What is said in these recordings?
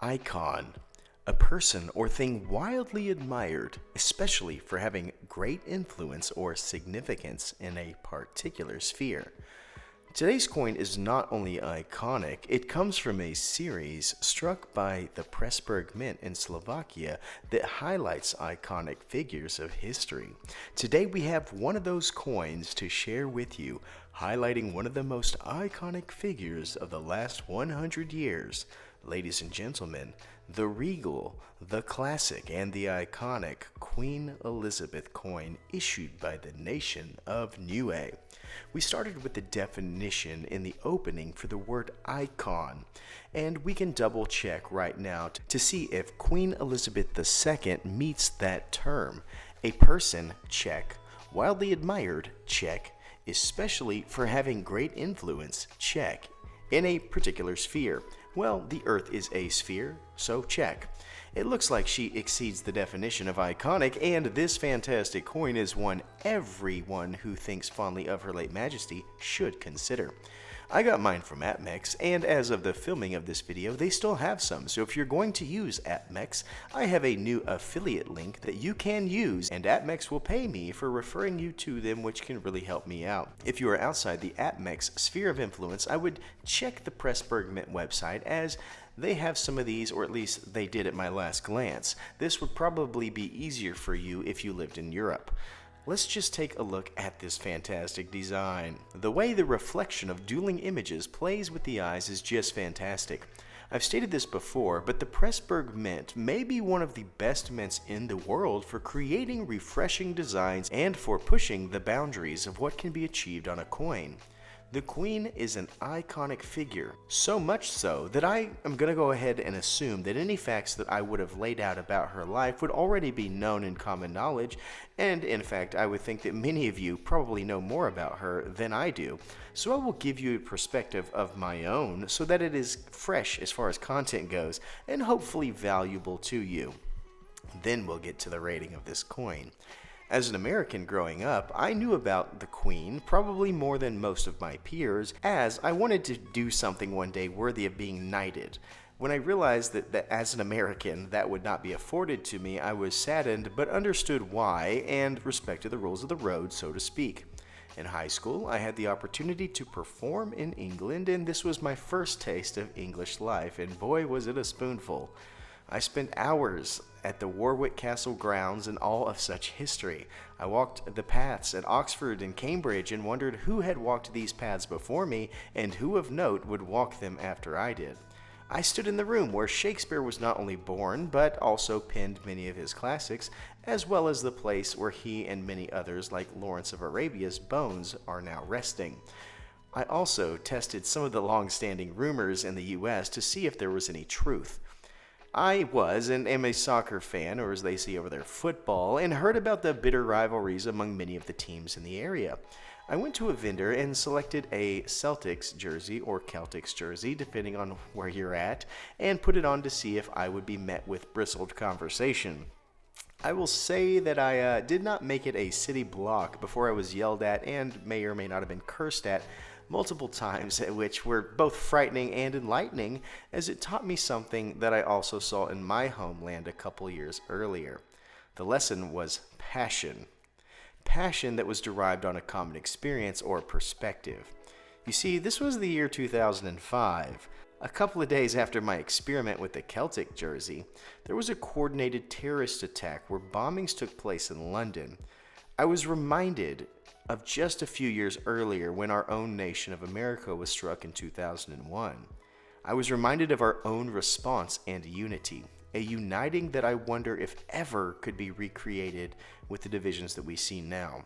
Icon. A person or thing wildly admired, especially for having great influence or significance in a particular sphere. Today's coin is not only iconic, it comes from a series struck by the Pressburg Mint in Slovakia that highlights iconic figures of history. Today we have one of those coins to share with you, highlighting one of the most iconic figures of the last 100 years. Ladies and gentlemen, the regal, the classic, and the iconic Queen Elizabeth coin issued by the nation of Niue. We started with the definition in the opening for the word icon, and we can double check right now to see if Queen Elizabeth II meets that term. A person, check. Wildly admired, check. Especially for having great influence, check. In a particular sphere. Well, the Earth is a sphere, so check. It looks like she exceeds the definition of iconic, and this fantastic coin is one everyone who thinks fondly of Her late Majesty should consider. I got mine from APMEX, and as of the filming of this video, they still have some, so if you're going to use APMEX, I have a new affiliate link that you can use, and APMEX will pay me for referring you to them, which can really help me out. If you are outside the APMEX sphere of influence, I would check the Pressburg Mint website, as they have some of these, or at least they did at my last glance. This would probably be easier for you if you lived in Europe. Let's just take a look at this fantastic design. The way the reflection of dueling images plays with the eyes is just fantastic. I've stated this before, but the Pressburg Mint may be one of the best mints in the world for creating refreshing designs and for pushing the boundaries of what can be achieved on a coin. The Queen is an iconic figure, so much so that I am going to go ahead and assume that any facts that I would have laid out about her life would already be known in common knowledge, and in fact I would think that many of you probably know more about her than I do. So I will give you a perspective of my own so that it is fresh as far as content goes and hopefully valuable to you. Then we'll get to the rating of this coin. As an American growing up, I knew about the Queen probably more than most of my peers, as I wanted to do something one day worthy of being knighted. When I realized that as an American that would not be afforded to me, I was saddened but understood why and respected the rules of the road, so to speak. In high school, I had the opportunity to perform in England, and this was my first taste of English life, and boy was it a spoonful. I spent hours at the Warwick Castle grounds in awe of such history. I walked the paths at Oxford and Cambridge and wondered who had walked these paths before me and who of note would walk them after I did. I stood in the room where Shakespeare was not only born but also penned many of his classics, as well as the place where he and many others like Lawrence of Arabia's bones are now resting. I also tested some of the long-standing rumors in the US to see if there was any truth. I was and am a soccer fan, or as they say over there, football, and heard about the bitter rivalries among many of the teams in the area. I went to a vendor and selected a Celtics jersey, or Celtics jersey, depending on where you're at, and put it on to see if I would be met with bristled conversation. I will say that I did not make it a city block before I was yelled at and may or may not have been cursed at multiple times, which were both frightening and enlightening, as it taught me something that I also saw in my homeland a couple years earlier. The lesson was passion. Passion that was derived on a common experience or perspective. You see, this was the year 2005. A couple of days after my experiment with the Celtic jersey, there was a coordinated terrorist attack where bombings took place in London. I was reminded of just a few years earlier when our own nation of America was struck in 2001. I was reminded of our own response and unity, a uniting that I wonder if ever could be recreated with the divisions that we see now.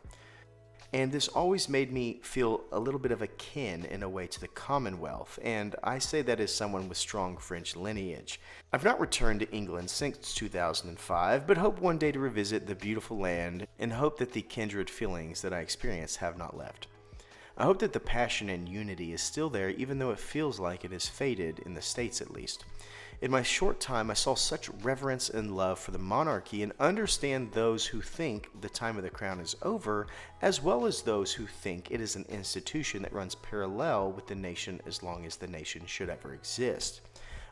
And this always made me feel a little bit of a kin in a way to the Commonwealth, and I say that as someone with strong French lineage. I've not returned to England since 2005, but hope one day to revisit the beautiful land and hope that the kindred feelings that I experienced have not left. I hope that the passion and unity is still there, even though it feels like it has faded, in the States at least. In my short time, I saw such reverence and love for the monarchy and understand those who think the time of the crown is over, as well as those who think it is an institution that runs parallel with the nation as long as the nation should ever exist.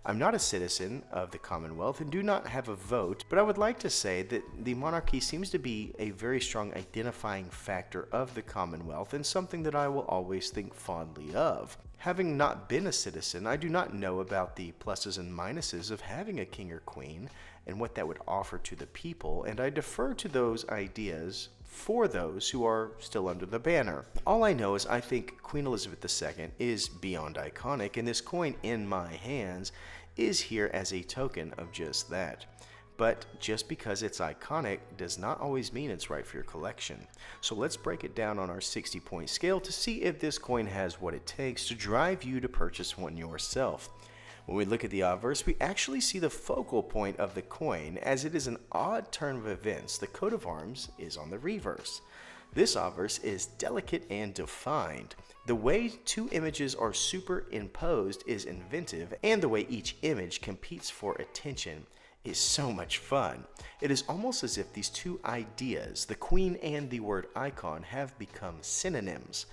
I'm not a citizen of the Commonwealth and do not have a vote, but I would like to say that the monarchy seems to be a very strong identifying factor of the Commonwealth and something that I will always think fondly of. Having not been a citizen, I do not know about the pluses and minuses of having a king or queen and what that would offer to the people, and I defer to those ideas for those who are still under the banner. All I know is I think Queen Elizabeth II is beyond iconic, and this coin in my hands is here as a token of just that. But just because it's iconic does not always mean it's right for your collection. So let's break it down on our 60-point scale to see if this coin has what it takes to drive you to purchase one yourself. When we look at the obverse, we actually see the focal point of the coin, as it is an odd turn of events. The coat of arms is on the reverse. This obverse is delicate and defined. The way two images are superimposed is inventive, and the way each image competes for attention is so much fun. It is almost as if these two ideas, the queen and the word icon, have become synonyms.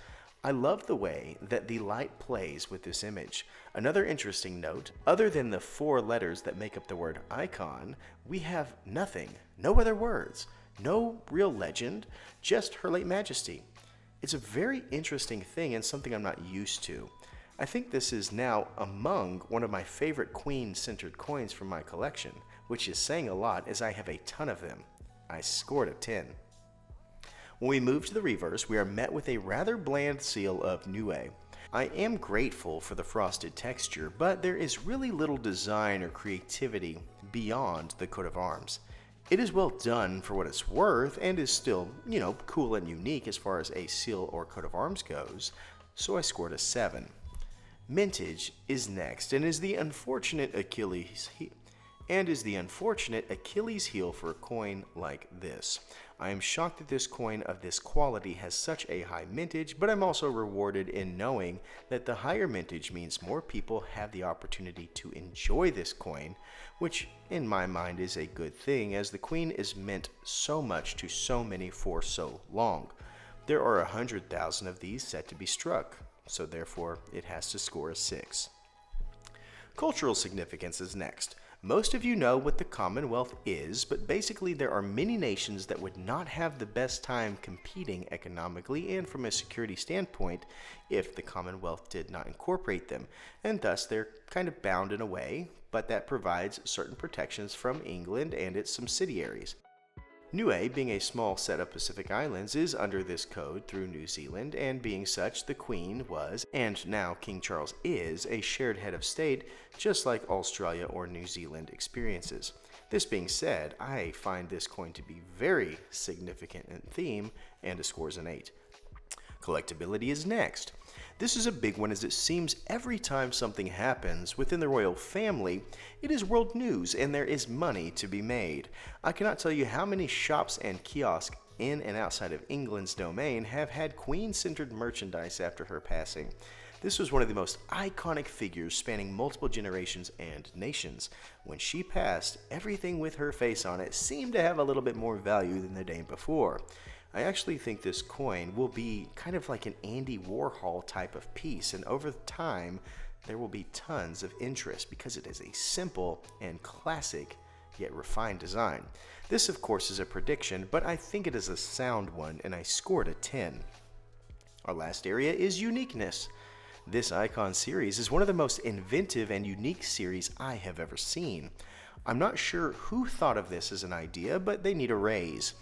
I love the way that the light plays with this image. Another interesting note, other than the 4 letters that make up the word icon, we have nothing, no other words, no real legend, just Her Late Majesty. It's a very interesting thing and something I'm not used to. I think this is now among one of my favorite queen-centered coins from my collection, which is saying a lot as I have a ton of them. I scored a 10. When we move to the reverse, we are met with a rather bland seal of Niue. I am grateful for the frosted texture, but there is really little design or creativity beyond the coat of arms. It is well done for what it's worth and is still, cool and unique as far as a seal or coat of arms goes, so I scored a 7. Mintage is next and is the unfortunate Achilles heel for a coin like this. I am shocked that this coin of this quality has such a high mintage, but I'm also rewarded in knowing that the higher mintage means more people have the opportunity to enjoy this coin, which in my mind is a good thing, as the queen is meant so much to so many for so long. There are 100,000 of these set to be struck, so therefore it has to score a 6. Cultural significance is next. Most of you know what the Commonwealth is, but basically there are many nations that would not have the best time competing economically and from a security standpoint if the Commonwealth did not incorporate them, and thus they're kind of bound in a way, but that provides certain protections from England and its subsidiaries. Niue, being a small set of Pacific islands, is under this code through New Zealand, and being such, the Queen was, and now King Charles is, a shared head of state, just like Australia or New Zealand experiences. This being said, I find this coin to be very significant in theme, and it scores an 8. Collectability is next. This is a big one, as it seems every time something happens within the royal family, it is world news and there is money to be made. I cannot tell you how many shops and kiosks in and outside of England's domain have had queen-centered merchandise after her passing. This was one of the most iconic figures spanning multiple generations and nations. When she passed, everything with her face on it seemed to have a little bit more value than the day before. I actually think this coin will be kind of like an Andy Warhol type of piece, and over time there will be tons of interest because it is a simple and classic yet refined design. This of course is a prediction, but I think it is a sound one, and I scored a 10. Our last area is uniqueness. This icon series is one of the most inventive and unique series I have ever seen. I'm not sure who thought of this as an idea, but they need a raise.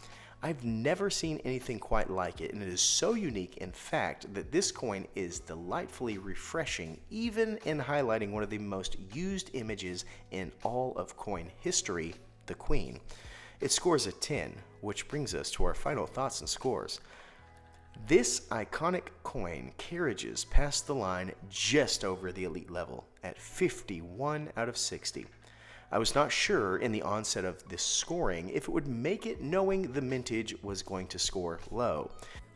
I've never seen anything quite like it, and it is so unique, in fact, that this coin is delightfully refreshing, even in highlighting one of the most used images in all of coin history, the Queen. It scores a 10, which brings us to our final thoughts and scores. This iconic coin carriages past the line just over the elite level at 51 out of 60. I was not sure in the onset of this scoring if it would make it, knowing the mintage was going to score low.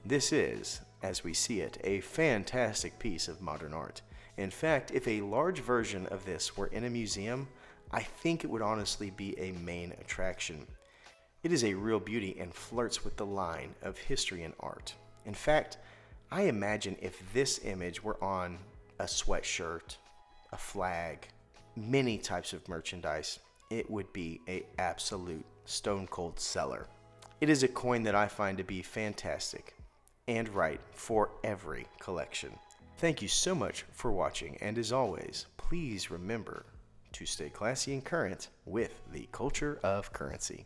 This is, as we see it, a fantastic piece of modern art. In fact, if a large version of this were in a museum, I think it would honestly be a main attraction. It is a real beauty and flirts with the line of history and art. In fact, I imagine if this image were on a sweatshirt, a flag, many types of merchandise, it would be an absolute stone cold seller. It is a coin that I find to be fantastic and right for every collection. Thank you so much for watching, and as always, please remember to stay classy and current with the culture of currency.